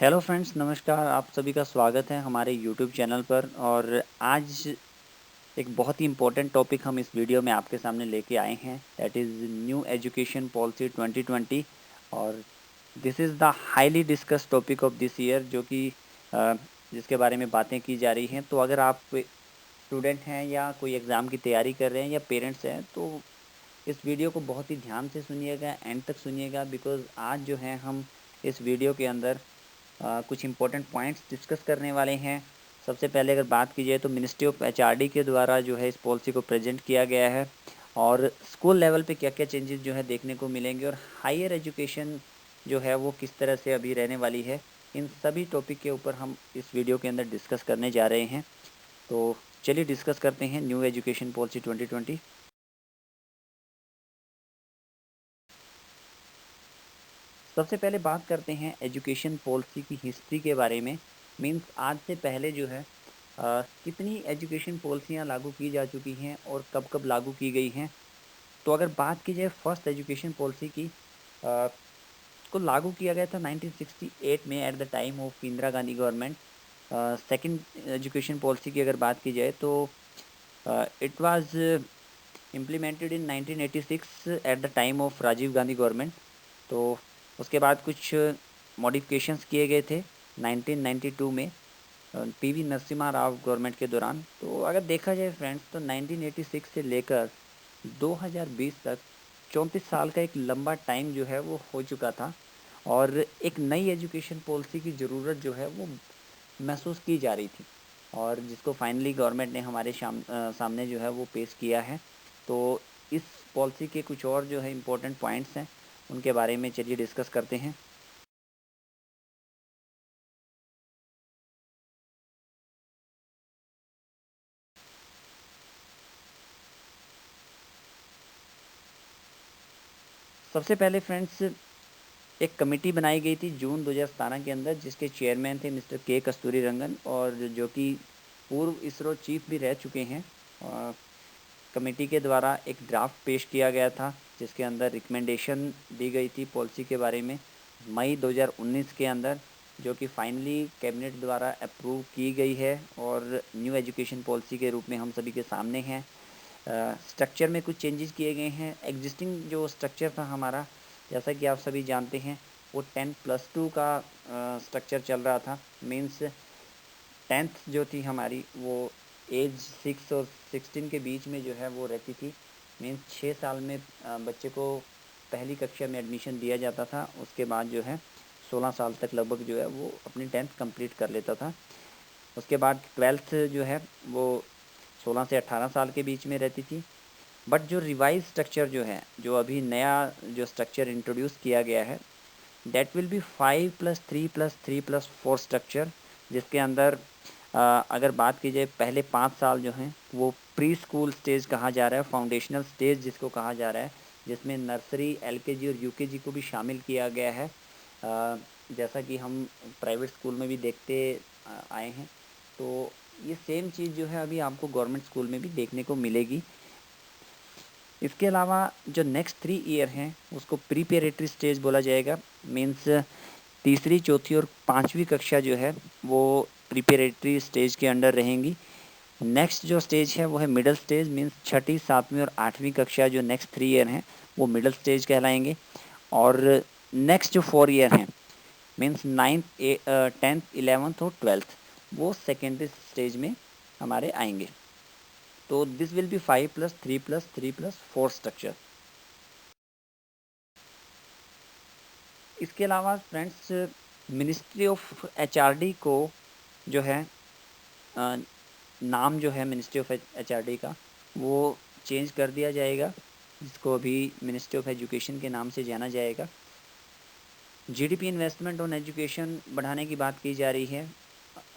Hello friends, नमस्कार। आप सभी का स्वागत है हमारे यूट्यूब चैनल पर। और आज एक बहुत ही इम्पोर्टेंट टॉपिक हम इस वीडियो में आपके सामने लेके आए हैं, that is new education policy 2020। और this is the highly discuss topic of this year, जो कि जिसके बारे में बातें की जा रही हैं। तो अगर आप स्टूडेंट हैं या कोई एग्ज़ाम की तैयारी कर रहे हैं या पेरेंट्स हैं, तो इस वीडियो को बहुत ही ध्यान से सुनिएगा, एंड तक सुनिएगा, बिकॉज़ आज जो है हम इस वीडियो के अंदर कुछ इम्पोर्टेंट पॉइंट्स डिस्कस करने वाले हैं। सबसे पहले अगर बात की जाए तो मिनिस्ट्री ऑफ एचआरडी के द्वारा जो है इस पॉलिसी को प्रेजेंट किया गया है, और स्कूल लेवल पे क्या-क्या चेंजेस जो है देखने को मिलेंगे, और हायर एजुकेशन जो है वो किस तरह से अभी रहने वाली है। इन सभी टॉपिक के ऊपर हम इस वीडियो के अंदर डिस्कस करने जा रहे हैं। तो चलिए डिस्कस करते हैं न्यू एजुकेशन पॉलिसी 2020। सबसे पहले बात करते हैं एजुकेशन पॉलिसी की हिस्ट्री के बारे में। मीन्स आज से पहले जो है कितनी एजुकेशन पॉलिसियाँ लागू की जा चुकी हैं और कब-कब लागू की गई हैं। तो अगर बात की जाए फर्स्ट एजुकेशन पॉलिसी की, को लागू किया गया था 1968 में at the time of Indira Gandhi government. Second education policy की अगर बात की जाए तो it was implemented in 1986 at the time of Rajiv Gandhi government. तो उसके बाद कुछ मॉडिफिकेशंस किए गए थे 1992 में पीवी नरसिम्हा राव गवर्नमेंट के दौरान। तो अगर देखा जाए फ्रेंड्स, तो 1986 से लेकर 2020 तक 34 साल का एक लंबा टाइम जो है वो हो चुका था, और एक नई एजुकेशन पॉलिसी की ज़रूरत जो है वो महसूस की जा रही थी, और जिसको फाइनली गवर्नमेंट ने हमारे सामने जो है वो पेश किया है। तो इस पॉलिसी के कुछ और जो है इम्पोर्टेंट पॉइंट्स हैं, उनके बारे में चलिए डिस्कस करते हैं। सबसे पहले फ्रेंड्स, एक कमेटी बनाई गई थी जून 2017 के अंदर, जिसके चेयरमैन थे मिस्टर के कस्तूरी रंगन, और जो कि पूर्व इसरो चीफ भी रह चुके हैं। कमेटी के द्वारा एक ड्राफ्ट पेश किया गया था, जिसके अंदर रिकमेंडेशन दी गई थी पॉलिसी के बारे में मई 2019 के अंदर, जो कि फाइनली कैबिनेट द्वारा अप्रूव की गई है और न्यू एजुकेशन पॉलिसी के रूप में हम सभी के सामने हैं। स्ट्रक्चर में कुछ चेंजेस किए गए हैं। एग्जिस्टिंग जो स्ट्रक्चर था हमारा, जैसा कि आप सभी जानते हैं, वो 10+2 का स्ट्रक्चर चल रहा था। मीन्स 10th जो थी हमारी, वो एज 6 और 16 के बीच में जो है वो रहती थी। मीन्स 6 साल में बच्चे को पहली कक्षा में एडमिशन दिया जाता था। उसके बाद जो है 16 साल तक लगभग जो है वो अपनी 10th कंप्लीट कर लेता था। उसके बाद 12th जो है वो 16 से 18 साल के बीच में रहती थी। बट जो रिवाइज स्ट्रक्चर जो है, जो अभी नया जो स्ट्रक्चर इंट्रोड्यूस किया गया है, दैट विल बी 5+3+3+4 स्ट्रक्चर, जिसके अंदर अगर बात की जाए, पहले 5 साल जो हैं वो प्री स्कूल स्टेज कहा जा रहा है, फाउंडेशनल स्टेज जिसको कहा जा रहा है, जिसमें नर्सरी, एलकेजी और यूकेजी को भी शामिल किया गया है। जैसा कि हम प्राइवेट स्कूल में भी देखते आए हैं। तो ये सेम चीज़ जो है अभी आपको गवर्नमेंट स्कूल में भी देखने को मिलेगी। इसके अलावा जो नेक्स्ट 3 ईयर हैं उसको प्रीपेरेटरी स्टेज बोला जाएगा। मीन्स तीसरी, चौथी और पाँचवीं कक्षा जो है वो प्रीपेरेटरी स्टेज के अंडर रहेंगी। नेक्स्ट जो स्टेज है वो है मिडिल स्टेज। मीन्स छठी, सातवीं और आठवीं कक्षा, जो नेक्स्ट 3 ईयर हैं वो मिडिल स्टेज कहलाएंगे। और नेक्स्ट जो 4 ईयर हैं, मीन्स 9th, 10th, 11th और 12th, वो सेकेंडरी स्टेज में हमारे आएंगे। तो दिस विल बी 5+3+3+4 स्ट्रक्चर। इसके अलावा फ्रेंड्स, मिनिस्ट्री ऑफ एचआरडी को जो है अ, नाम जो है मिनिस्ट्री ऑफ एचआरडी का, वो चेंज कर दिया जाएगा, जिसको अभी मिनिस्ट्री ऑफ एजुकेशन के नाम से जाना जाएगा। जीडीपी इन्वेस्टमेंट ऑन एजुकेशन बढ़ाने की बात की जा रही है।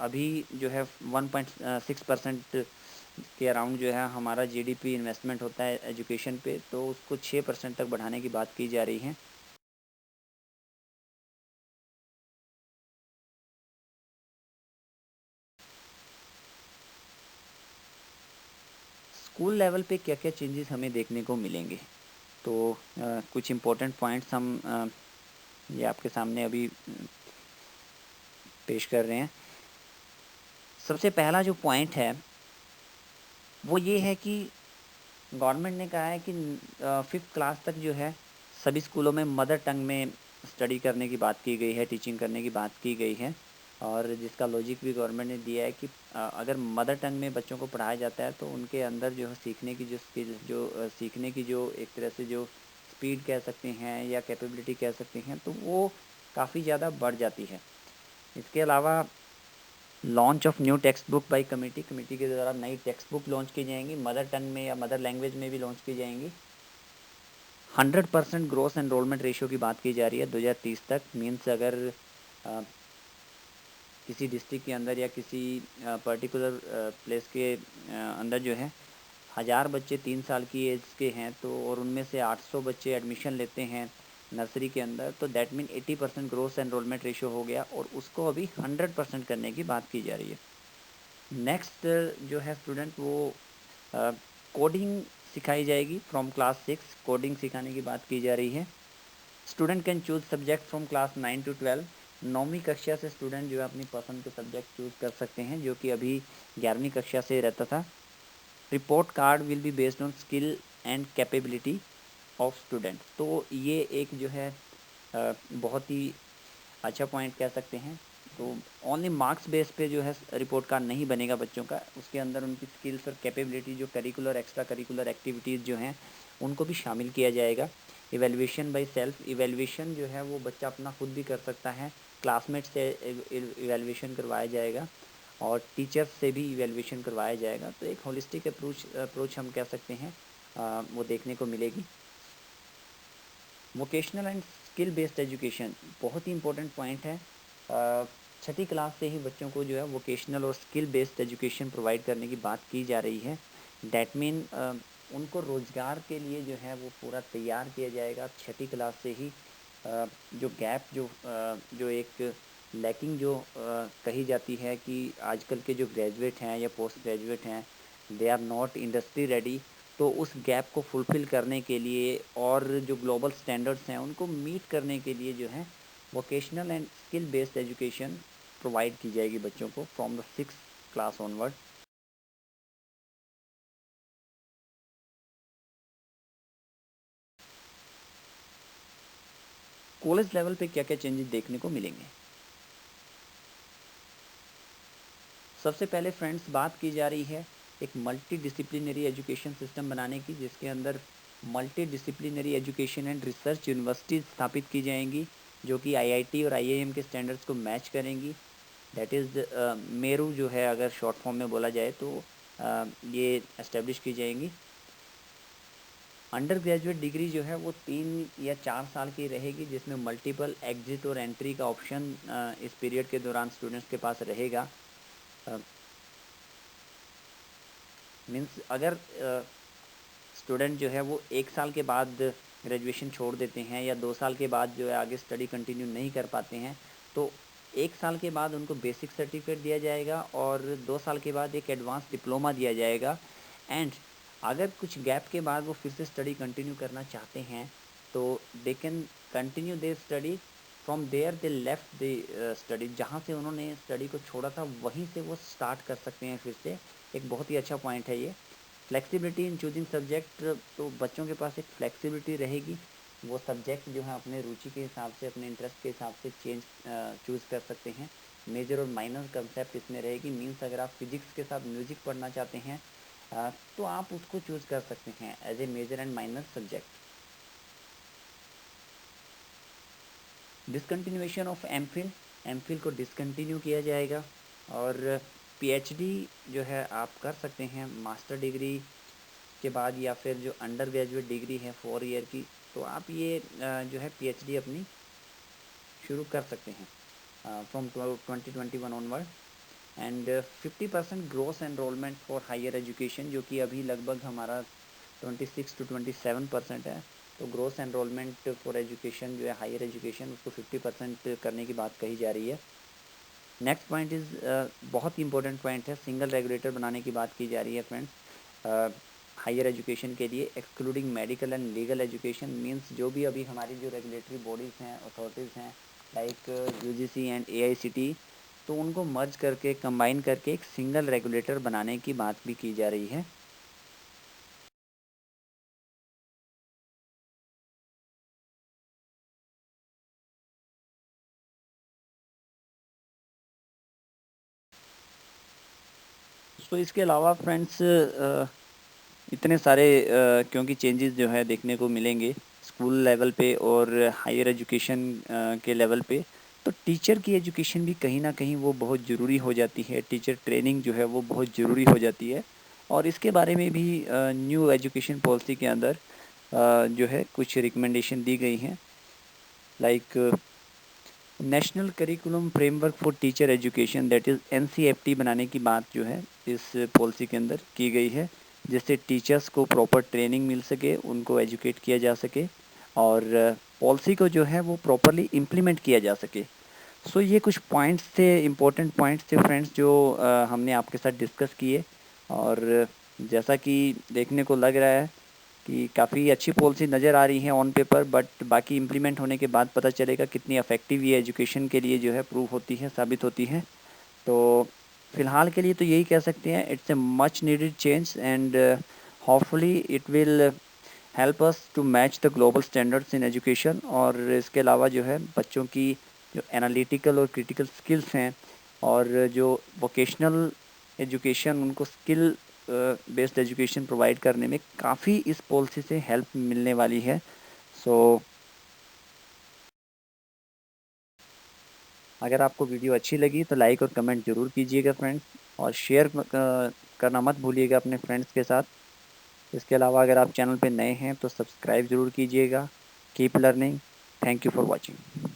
अभी जो है 1.6% के अराउंड जो है हमारा जीडीपी इन्वेस्टमेंट होता है एजुकेशन पे, तो उसको 6% तक बढ़ाने की बात की जा रही है। स्कूल लेवल पे क्या क्या चेंजेस हमें देखने को मिलेंगे, तो कुछ इम्पोर्टेंट पॉइंट्स हम ये आपके सामने अभी पेश कर रहे हैं। सबसे पहला जो पॉइंट है वो ये है कि गवर्नमेंट ने कहा है कि 5th क्लास तक जो है सभी स्कूलों में मदर टंग में स्टडी करने की बात की गई है, टीचिंग करने की बात की गई है। और जिसका लॉजिक भी गवर्नमेंट ने दिया है कि अगर मदर टंग में बच्चों को पढ़ाया जाता है तो उनके अंदर जो है सीखने की जो स्किल सीखने की जो एक तरह से जो स्पीड कह सकते हैं या कैपेबिलिटी कह सकते हैं तो वो काफ़ी ज़्यादा बढ़ जाती है। इसके अलावा launch of new text book by committee के द्वारा नई टेक्स्ट बुक लॉन्च की जाएंगी, मदर टंग में या मदर लैंग्वेज में भी लॉन्च की जाएंगी। 100% ग्रोथ एनरोलमेंट रेशियो की बात की जा रही है 2030 तक। मीन्स अगर किसी डिस्ट्रिक्ट के अंदर या किसी पर्टिकुलर प्लेस के अंदर जो है 1000 बच्चे 3 साल की एज के हैं तो और उनमें से 800 बच्चे एडमिशन लेते हैं नर्सरी के अंदर, तो that mean 80% growth enrolment ratio हो गया और उसको अभी 100% करने की बात की जा रही है। नेक्स्ट जो है स्टूडेंट वो कोडिंग सिखाई जाएगी फ्रॉम क्लास 6। कोडिंग सिखाने की बात की जा रही है। Student can choose subject from class 9 to 12। 9वीं कक्षा से स्टूडेंट जो है अपनी पसंद के सब्जेक्ट चूज़ कर सकते हैं, जो कि अभी 11वीं कक्षा से रहता था। Report card will be based on skill and capability of student. तो ये एक जो है बहुत ही अच्छा पॉइंट कह सकते हैं। तो ओनली मार्क्स बेस पे जो है रिपोर्ट कार्ड नहीं बनेगा बच्चों का, उसके अंदर उनकी स्किल्स और कैपेबिलिटी जो करिकुलर एक्स्ट्रा करिकुलर एक्टिविटीज़ जो हैं उनको भी शामिल किया जाएगा। इवेल्युएशन बाय सेल्फ, इवेल्युएशन जो है वो बच्चा अपना खुद भी कर सकता है, क्लासमेट से इवेल्युएशन करवाया जाएगा और टीचर्स से भी इवेल्युएशन करवाया जाएगा। तो एक होलिस्टिक अप्रोच हम कह सकते हैं वो देखने को मिलेगी। Vocational and skill based education बहुत ही इंपॉर्टेंट पॉइंट है। 6ठी क्लास से ही बच्चों को जो है वोकेशनल और स्किल बेस्ड एजुकेशन प्रोवाइड करने की बात की जा रही है। डैट मीन उनको रोज़गार के लिए जो है वो पूरा तैयार किया जाएगा 6ठी क्लास से ही। जो गैप जो एक लैकिंग जो कही जाती है कि आजकल के जो ग्रेजुएट हैं या पोस्ट ग्रेजुएट हैं they are not industry ready, तो उस गैप को फुलफ़िल करने के लिए और जो ग्लोबल स्टैंडर्ड्स हैं उनको मीट करने के लिए जो है vocational and skill based education provide की जाएगी बच्चों को from the 6th class onward. College level पे क्या क्या चेंजेस देखने को मिलेंगे? सबसे पहले फ्रेंड्स बात की जा रही है एक मल्टी डिसिप्लिनरी एजुकेशन सिस्टम बनाने की, जिसके अंदर multi disciplinary education and research universities स्थापित की जाएंगी जो कि आईआईटी और आईआईएम के स्टैंडर्ड्स को मैच करेंगी। दैट इज़ मेरू जो है अगर शॉर्ट फॉर्म में बोला जाए तो ये एस्टेब्लिश की जाएंगी। अंडर ग्रेजुएट डिग्री जो है वो 3 या 4 साल की रहेगी, जिसमें मल्टीपल एग्जिट और एंट्री का ऑप्शन इस पीरियड के दौरान स्टूडेंट्स के पास रहेगा। मीन्स अगर स्टूडेंट जो है वो 1 साल के बाद ग्रेजुएशन छोड़ देते हैं या 2 साल के बाद जो है आगे स्टडी कंटिन्यू नहीं कर पाते हैं, तो 1 साल के बाद उनको बेसिक सर्टिफिकेट दिया जाएगा और 2 साल के बाद एक एडवांस डिप्लोमा दिया जाएगा। एंड अगर कुछ गैप के बाद वो फिर से स्टडी कंटिन्यू करना चाहते हैं तो they can continue their study from there they left the study, जहाँ से उन्होंने स्टडी को छोड़ा था वहीं से वो स्टार्ट कर सकते हैं फिर से। एक बहुत ही अच्छा पॉइंट है ये। फ्लेक्सिबिलिटी इन चूजिंग सब्जेक्ट, तो बच्चों के पास एक फ्लेक्सिबिलिटी रहेगी, वो सब्जेक्ट जो है अपने रुचि के हिसाब से अपने इंटरेस्ट के हिसाब से चूज़ कर सकते हैं। मेजर और माइनर कंसेप्ट इसमें रहेगी। मीन्स अगर आप फिजिक्स के साथ म्यूज़िक पढ़ना चाहते हैं तो आप उसको चूज़ कर सकते हैं as a major and minor subject. Discontinuation of MPhil को डिसकंटिन्यू किया जाएगा और पीएचडी जो है आप कर सकते हैं मास्टर डिग्री के बाद या फिर जो अंडर ग्रेजुएट डिग्री है 4 ईयर की, तो आप ये जो है पीएचडी अपनी शुरू कर सकते हैं from 2021 onward. And 50% gross enrolment for higher education, जो कि अभी लगभग हमारा 26 to 27% है। तो ग्रोस एनरोलमेंट फॉर एजुकेशन जो है हायर एजुकेशन उसको 50% करने की बात कही जा रही है। नेक्स्ट पॉइंट इज़ बहुत ही इंपॉर्टेंट पॉइंट है, सिंगल रेगुलेटर बनाने की बात की जा रही है फ्रेंड्स हायर एजुकेशन के लिए, excluding medical and legal education. Means जो भी अभी हमारी जो रेगुलेटरी बॉडीज़ हैं अथॉरिटीज़ हैं लाइक यूजीसी एंड एआईसीटी, तो उनको मर्ज करके कंबाइन करके एक सिंगल रेगुलेटर बनाने की बात भी की जा रही है। तो इसके अलावा फ्रेंड्स इतने सारे क्योंकि चेंजेस जो है देखने को मिलेंगे स्कूल लेवल पे और हायर एजुकेशन के लेवल पे, तो टीचर की एजुकेशन भी कहीं ना कहीं वो बहुत ज़रूरी हो जाती है। टीचर ट्रेनिंग जो है वो बहुत ज़रूरी हो जाती है, और इसके बारे में भी न्यू एजुकेशन पॉलिसी के अंदर जो है कुछ रिकमेंडेशन दी गई हैं, like national curriculum framework for teacher education, that is NCFT बनाने की बात जो है इस पॉलिसी के अंदर की गई है, जिससे टीचर्स को प्रॉपर ट्रेनिंग मिल सके, उनको एजुकेट किया जा सके और पॉलिसी को जो है वो प्रॉपरली इम्प्लीमेंट किया जा सके। सो ये कुछ पॉइंट्स थे, इम्पोर्टेंट पॉइंट्स थे फ्रेंड्स, जो हमने आपके साथ डिस्कस किए। और जैसा कि देखने को लग रहा है कि काफ़ी अच्छी पॉलिसी नज़र आ रही है ऑन पेपर, बट बाकी इम्प्लीमेंट होने के बाद पता चलेगा कितनी इफ़ेक्टिव ये एजुकेशन के लिए जो है प्रूव होती है, साबित होती है। तो फ़िलहाल के लिए तो यही कह सकते हैं, it's a much needed change and hopefully it will help us to match the global standards in education. और इसके अलावा जो है बच्चों की जो एनालिटिकल और क्रिटिकल स्किल्स हैं, और जो वोकेशनल एजुकेशन, उनको स्किल बेस्ड एजुकेशन प्रोवाइड करने में काफ़ी इस पॉलिसी से हेल्प मिलने वाली है। सो अगर आपको वीडियो अच्छी लगी तो लाइक और कमेंट ज़रूर कीजिएगा फ्रेंड्स, और शेयर करना मत भूलिएगा अपने फ्रेंड्स के साथ। इसके अलावा अगर आप चैनल पे नए हैं तो सब्सक्राइब ज़रूर कीजिएगा। Keep learning. Thank you for watching.